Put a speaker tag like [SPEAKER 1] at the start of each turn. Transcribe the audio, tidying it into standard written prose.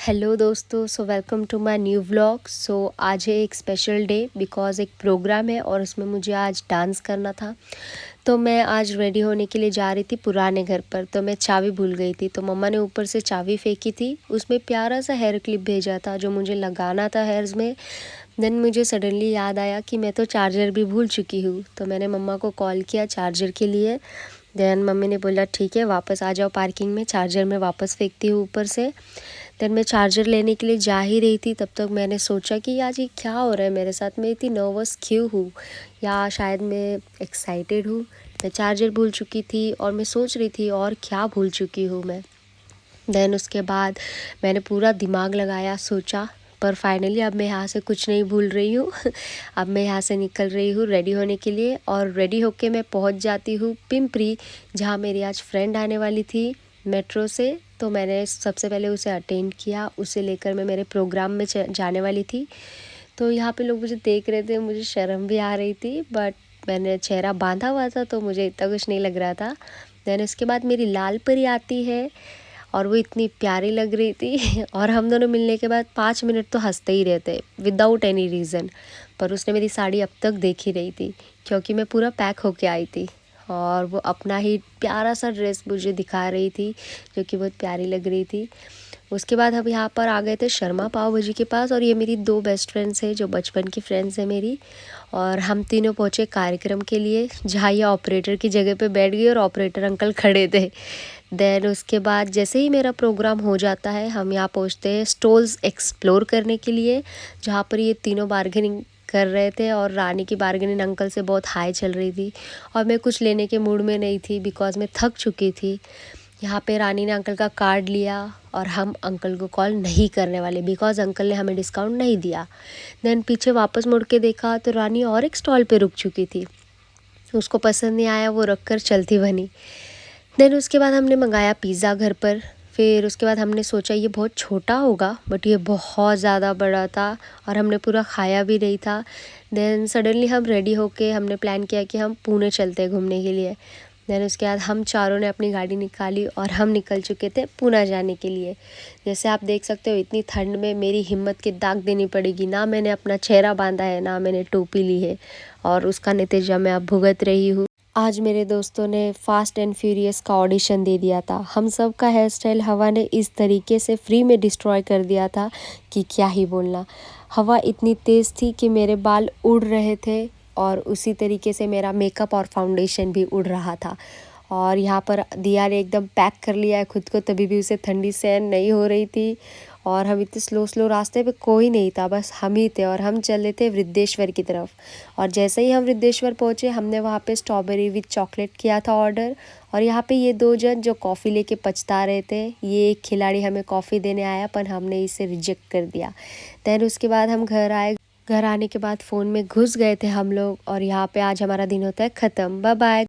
[SPEAKER 1] Hello दोस्तों, so welcome to my new vlog. आज है एक स्पेशल डे बिकॉज़ एक प्रोग्राम है और उसमें मुझे आज डांस करना था। तो मैं आज रेडी होने के लिए जा रही थी पुराने घर पर। तो मैं चाबी भूल गई थी, तो मम्मा ने ऊपर से चाबी फेंकी थी। उसमें प्यारा सा हेयर क्लिप भेजा था जो मुझे लगाना था हेयर्स में। देन मुझे सडनली याद आया कि मैं तो चार्जर भी भूल चुकी हूँ। तो मैंने मम्मा को कॉल किया चार्जर के लिए। देन मम्मी ने बोला ठीक है, वापस आ जाओ पार्किंग में, चार्जर मैं वापस फेंकती हूँ ऊपर से। देन मैं चार्जर लेने के लिए जा ही रही थी, तब तक मैंने सोचा कि आज ये क्या हो रहा है मेरे साथ, मैं इतनी नर्वस क्यों हूँ, या शायद मैं एक्साइटेड हूँ। मैं चार्जर भूल चुकी थी और मैं सोच रही थी और क्या भूल चुकी हूँ मैं। देन उसके बाद मैंने पूरा दिमाग लगाया, सोचा, पर फाइनली अब मैं यहाँ से कुछ नहीं भूल रही हूँ। अब मैं यहाँ से निकल रही हूँ रेडी होने के लिए, और रेडी होके मैं पहुँच जाती हूँ पिंपरी, जहाँ मेरी आज फ्रेंड आने वाली थी मेट्रो से। तो मैंने सबसे पहले उसे अटेंड किया, उसे लेकर मैं मेरे प्रोग्राम में जाने वाली थी। तो यहाँ पे लोग मुझे देख रहे थे, मुझे शर्म भी आ रही थी, बट मैंने चेहरा बांधा हुआ था तो मुझे इतना कुछ नहीं लग रहा था। देन उसके बाद मेरी लाल परी आती है और वो इतनी प्यारी लग रही थी। और हम दोनों मिलने के बाद 5 मिनट तो हंसते ही रहते विदाउट एनी रीज़न। पर उसने मेरी साड़ी अब तक देख ही रही थी क्योंकि मैं पूरा पैक होके आई थी, और वो अपना ही प्यारा सा ड्रेस मुझे दिखा रही थी जो कि बहुत प्यारी लग रही थी। उसके बाद हम यहाँ पर आ गए थे शर्मा पाव भाजी के पास, और ये मेरी 2 बेस्ट फ्रेंड्स हैं जो बचपन की फ्रेंड्स हैं मेरी। और हम तीनों पहुँचे कार्यक्रम के लिए, जहाँ ये ऑपरेटर की जगह पे बैठ गई और ऑपरेटर अंकल खड़े थे। देन उसके बाद जैसे ही मेरा प्रोग्राम हो जाता है, हम यहाँ पहुँचते हैं स्टॉल्स एक्सप्लोर करने के लिए, जहाँ पर ये तीनों बार्गेनिंग कर रहे थे, और रानी की बार्गेनिंग अंकल से बहुत हाई चल रही थी। और मैं कुछ लेने के मूड में नहीं थी बिकॉज़ मैं थक चुकी थी। यहाँ पे रानी ने अंकल का कार्ड लिया, और हम अंकल को कॉल नहीं करने वाले बिकॉज़ अंकल ने हमें डिस्काउंट नहीं दिया। देन पीछे वापस मुड़ के देखा तो रानी और एक स्टॉल पे रुक चुकी थी, उसको पसंद नहीं आया, वो रख कर चलती बनी। देन उसके बाद हमने मंगाया पिज़्ज़ा घर पर। फिर उसके बाद हमने सोचा ये बहुत छोटा होगा, बट ये बहुत ज़्यादा बड़ा था और हमने पूरा खाया भी नहीं था। देन सडनली हम रेडी होके हमने प्लान किया कि हम पुणे चलते हैं घूमने के लिए। देन उसके बाद हम चारों ने अपनी गाड़ी निकाली और हम निकल चुके थे पुणे जाने के लिए। जैसे आप देख सकते हो, इतनी ठंड में मेरी हिम्मत की दाग देनी पड़ेगी, ना मैंने अपना चेहरा बांधा है, ना मैंने टोपी ली है, और उसका नतीजा मैं अब भुगत रही हूँ। आज मेरे दोस्तों ने फास्ट एंड फ्यूरियस का ऑडिशन दे दिया था। हम सब का हेयर स्टाइल हवा ने इस तरीके से फ्री में डिस्ट्रॉय कर दिया था कि क्या ही बोलना। हवा इतनी तेज़ थी कि मेरे बाल उड़ रहे थे, और उसी तरीके से मेरा मेकअप और फाउंडेशन भी उड़ रहा था। और यहाँ पर दिया ने एकदम पैक कर लिया है खुद को, तभी भी उसे ठंडी सहन नहीं हो रही थी। और हम इतने स्लो रास्ते पे कोई नहीं था, बस हम ही थे, और हम चले थे वृद्धेश्वर की तरफ। और जैसे ही हम वृद्धेश्वर पहुँचे, हमने वहाँ पे स्ट्रॉबेरी विथ चॉकलेट किया था ऑर्डर। और यहाँ पे ये 2 जन जो कॉफ़ी लेके पछता रहे थे, ये एक खिलाड़ी हमें कॉफ़ी देने आया पर हमने इसे रिजेक्ट कर दिया। देन उसके बाद हम घर आए। घर आने के बाद फ़ोन में घुस गए थे हम लोग, और यहाँ पे आज हमारा दिन होता है ख़त्म। Bye bye.